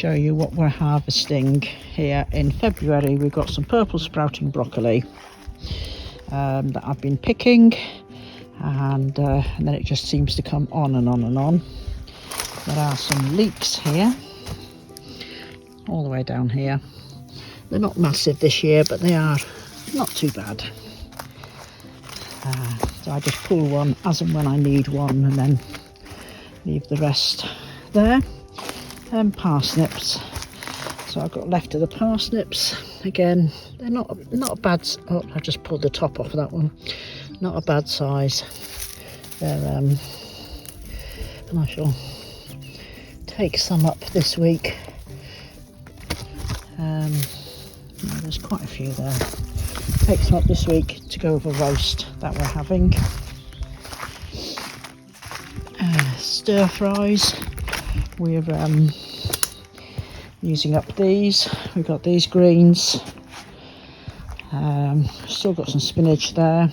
show you what we're harvesting here in February. We've got some purple sprouting broccoli that I've been picking, and then it just seems to come on and on and on. There are some leeks here, all the way down here. They're not massive this year, but they are not too bad. So I just pull one as and when I need one, and then leave the rest there. Parsnips. So I've got left of the parsnips. Again, they're not a bad. Oh, I just pulled the top off of that one. Not a bad size. They're and I shall take some up this week. There's quite a few there. Take some up this week to go with a roast that we're having. Stir fries. We're using up these. We've got these greens. Still got some spinach there.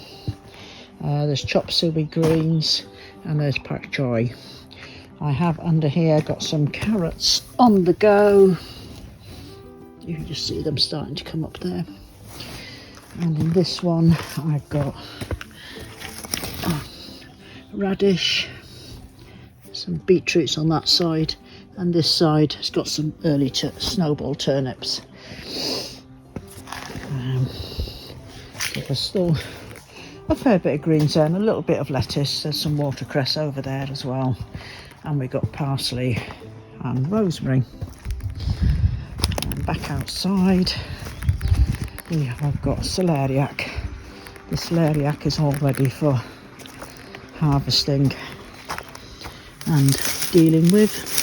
There's chop suey greens, and there's pak choy. I have under here got some carrots on the go. You can just see them starting to come up there. And in this one I've got radish, some beetroots on that side, and this side has got some early snowball turnips. There's still a fair bit of greens there and a little bit of lettuce. There's some watercress over there as well, and we've got parsley and rosemary. And back outside we have got celeriac. The celeriac is all ready for harvesting and dealing with.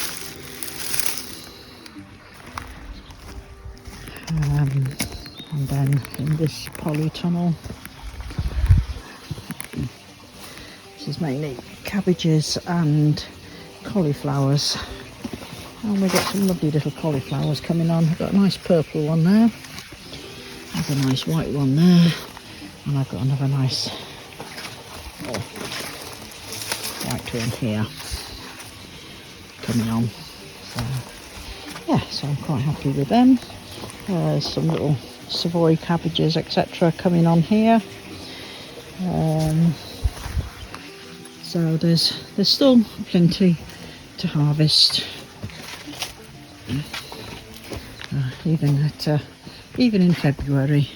And then in this polytunnel, this is mainly cabbages and cauliflowers, and we've got some lovely little cauliflowers coming on. I've got a nice purple one there, there's a nice white one there, and I've got another nice white one here coming on. So yeah, so I'm quite happy with them. There's some little Savoy cabbages, etc., coming on here. So there's still plenty to harvest, even in February.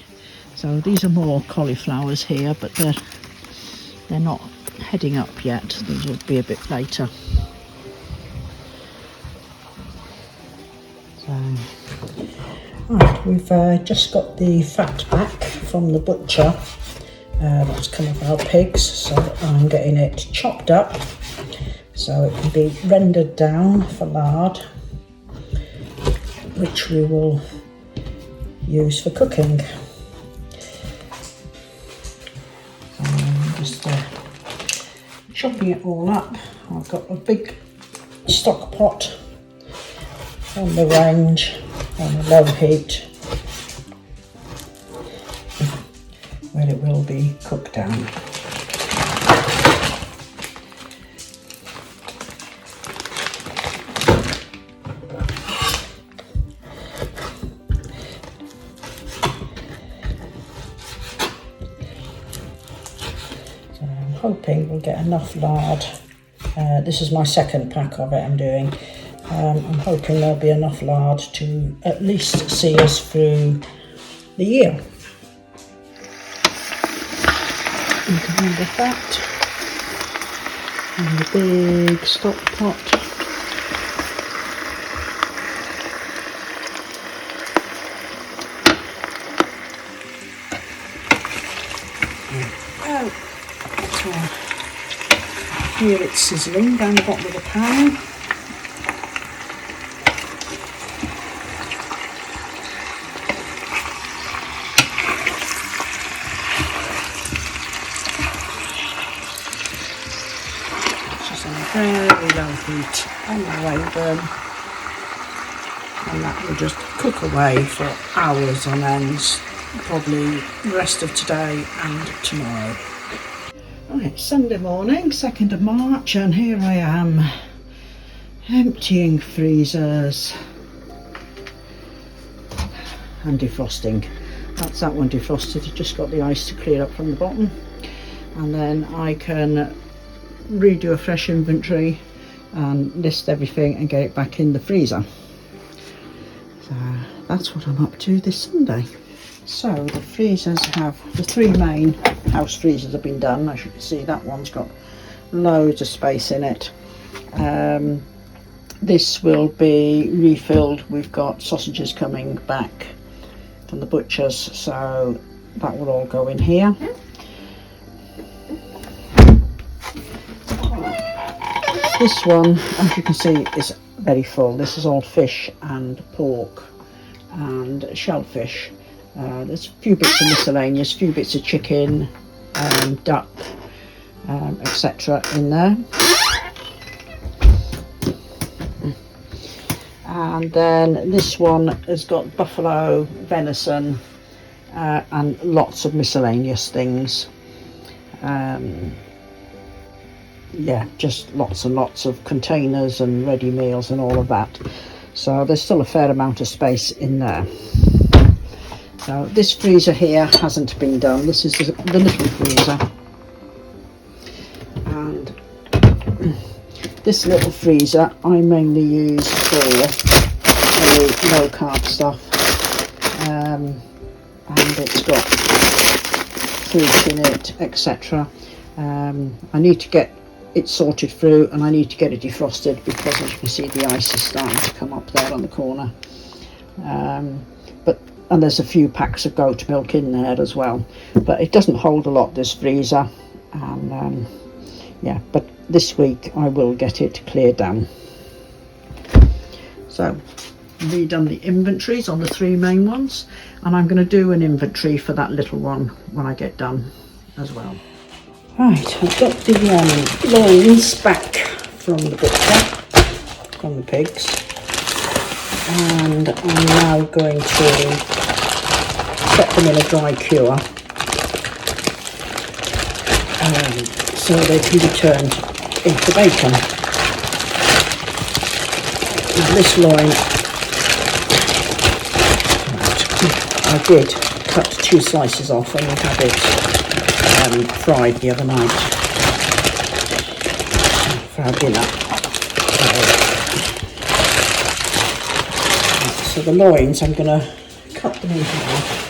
So these are more cauliflowers here, but they're not heading up yet. These will be a bit later. So right, we've just got the fat back from the butcher. That's come off our pigs, so I'm getting it chopped up so it can be rendered down for lard, which we will use for cooking. Just chopping it all up. I've got a big stock pot on the range on a low heat, where it will be cooked down. So I'm hoping we'll get enough lard. This is my second pack of it I'm doing. I'm hoping there'll be enough lard to at least see us through the year. You can have the fat and the big stock pot. Here it's sizzling down the bottom of the pan. Very low heat on the way burn, and that will just cook away for hours on ends, probably the rest of today and tomorrow. Right, Sunday morning, 2nd of March, and here I am emptying freezers. and defrosting. That's that one defrosted. I've just got the ice to clear up from the bottom, and then I can redo a fresh inventory and list everything and get it back in the freezer. So that's what I'm up to this Sunday. So the freezers have, the three main house freezers have been done. As you can see, that one's got loads of space in it. This will be refilled. We've got sausages coming back from the butchers, so that will all go in here. This one, as you can see, is very full. This is all fish and pork and shellfish. There's a few bits of miscellaneous, a few bits of chicken, duck, etc. in there. And then this one has got buffalo, venison, and lots of miscellaneous things. Yeah, just lots and lots of containers and ready meals and all of that. So there's still a fair amount of space in there. So this freezer here hasn't been done. This is the little freezer. And this little freezer I mainly use for the low carb stuff. And it's got fruit in it, etc. I need to get it sorted through, and I need to get it defrosted because, as you can see, the ice is starting to come up there on the corner. And there's a few packs of goat milk in there as well, but it doesn't hold a lot, this freezer. And yeah, but this week I will get it cleared down. So redone the inventories on the three main ones, and I'm going to do an inventory for that little one when I get done as well. Right, I've got the loins back from the butcher, from the pigs, and I'm now going to set them in a dry cure so they can be turned into bacon. Now this loin, I did cut 2 slices off and we had it fried the other night for our dinner. So the loins, I'm going to cut them in half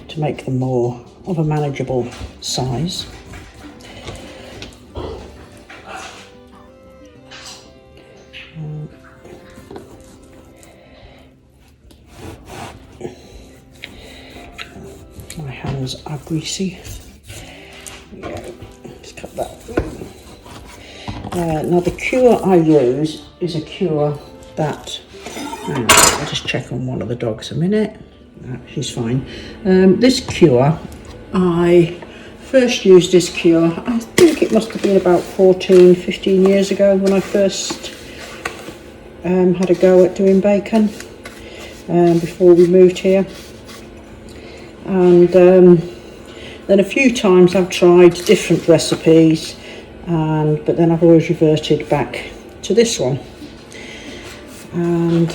to make them more of a manageable size. My hands are greasy. Yeah, let's cut that through. Now the cure I use is a cure that, I'll just check on one of the dogs a minute. She's fine. This cure, I first used this cure, I think it must have been about 14-15 years ago when I first had a go at doing bacon before we moved here. And then a few times I've tried different recipes, but then I've always reverted back to this one. And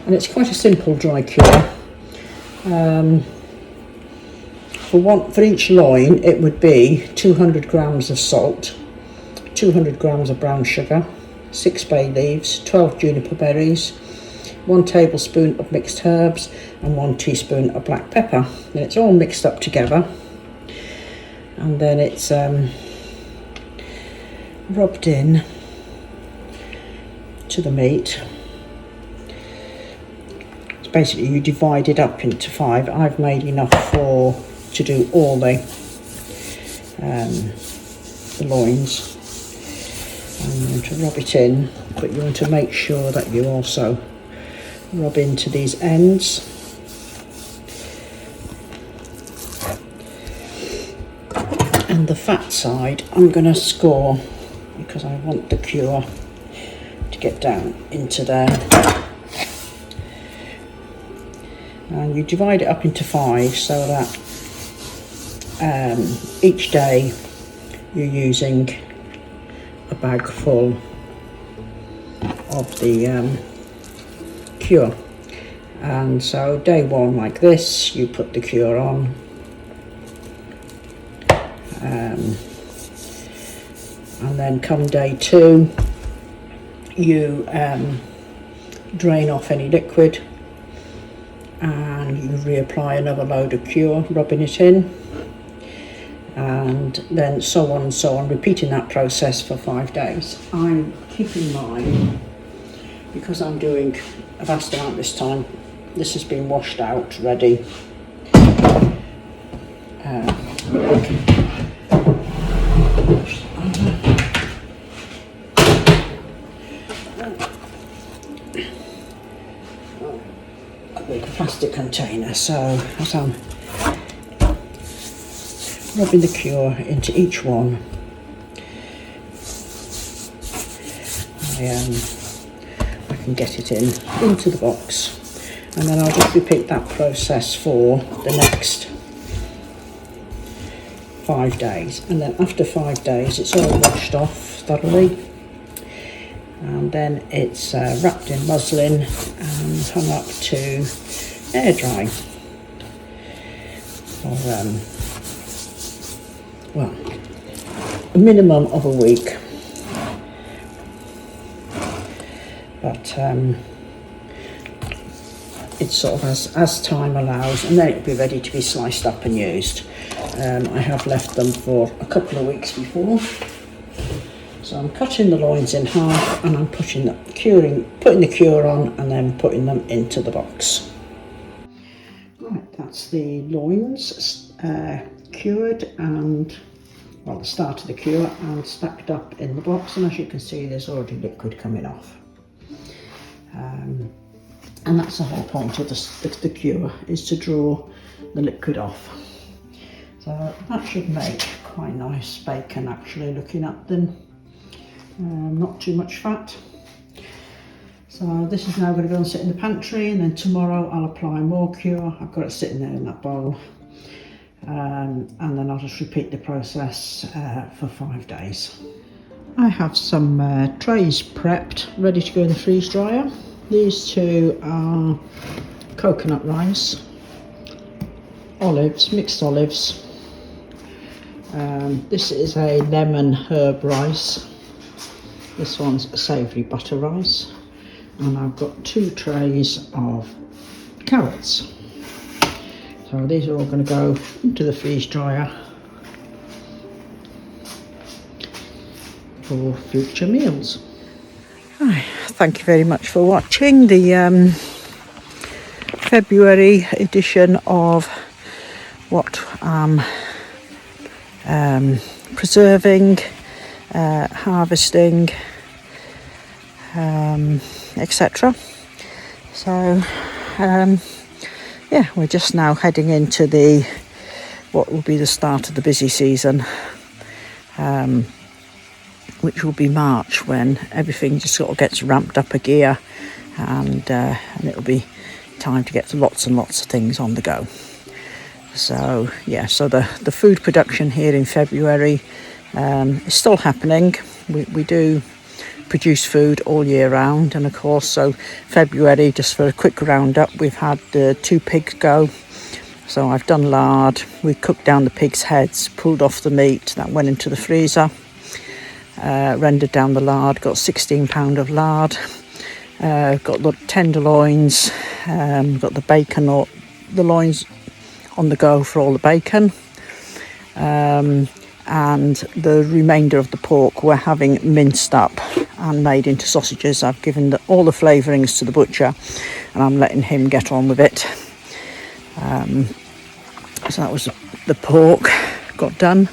it's quite a simple dry cure. For each loin it would be 200 grams of salt, 200 grams of brown sugar, 6 bay leaves, 12 juniper berries, 1 tablespoon of mixed herbs and 1 teaspoon of black pepper. And it's all mixed up together, and then it's rubbed in to the meat. It's basically, you divide it up into 5. I've made enough to do all the loins. And you want to rub it in, but you want to make sure that you also rub into these ends. And the fat side I'm going to score because I want the cure to get down into there. And you divide it up into 5 so that each day you're using a bag full of the cure. And so day 1 like this, you put the cure on, and then come day 2, you drain off any liquid and you reapply another load of cure, rubbing it in, and then so on and so on, repeating that process for 5 days. I'm keeping in mind, because I'm doing a vast amount this time, this has been washed out, ready. A big plastic container, so as I'm rubbing the cure into each one, I can get it into the box, and then I'll just repeat that process for the next 5 days, and then after 5 days it's all washed off thoroughly, and then it's wrapped in muslin and hung up to air dry for well, a minimum of a week. But it's sort of as time allows, and then it'll be ready to be sliced up and used. I have left them for a couple of weeks before, so I'm cutting the loins in half, and I'm putting the cure on, and then putting them into the box. Right, that's the loins cured, and well, the start of the cure, and stacked up in the box, and as you can see there's already liquid coming off. And that's the whole point of the cure, is to draw the liquid off. So that should make quite nice bacon, actually, looking at them. Not too much fat. So this is now going to go and sit in the pantry, and then tomorrow I'll apply more cure. I've got it sitting there in that bowl. And then I'll just repeat the process for 5 days. I have some trays prepped, ready to go in the freeze dryer. These two are coconut rice, olives, mixed olives. This is a lemon herb rice. This one's a savoury butter rice. And I've got 2 trays of carrots. So these are all going to go into the freeze dryer for future meals. Right, thank you very much for watching the February edition of what I'm preserving, harvesting, etc. So yeah, we're just now heading into what will be the start of the busy season, which will be March, when everything just sort of gets ramped up a gear, and it'll be time to get lots and lots of things on the go. So yeah, so the food production here in February is still happening. We do produce food all year round, and of course, so February, just for a quick roundup, we've had 2 pigs go. So I've done lard, we cooked down the pigs' heads, pulled off the meat, that went into the freezer. Rendered down the lard, got 16 pound of lard, got the tenderloins, got the bacon, or the loins on the go for all the bacon, and the remainder of the pork we're having minced up and made into sausages. I've given all the flavourings to the butcher, and I'm letting him get on with it. So that was the pork got done.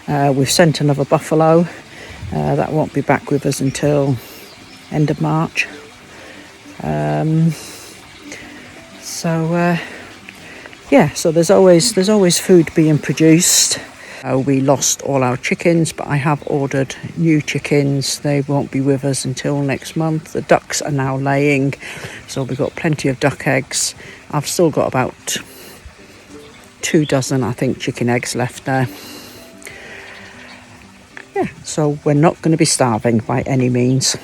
We've sent another buffalo. That won't be back with us until end of March. Yeah, so there's always food being produced. We lost all our chickens, but I have ordered new chickens. They won't be with us until next month. The ducks are now laying, so we've got plenty of duck eggs. I've still got about 2 dozen, I think, chicken eggs left there. Yeah, so we're not going to be starving by any means.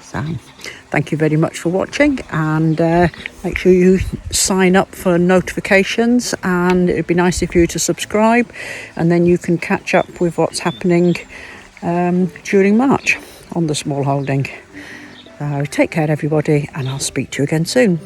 So, thank thank you very much for watching, and make sure you sign up for notifications, and it'd be nice if you were to subscribe, and then you can catch up with what's happening during March on the small holding. Take care everybody, and I'll speak to you again soon.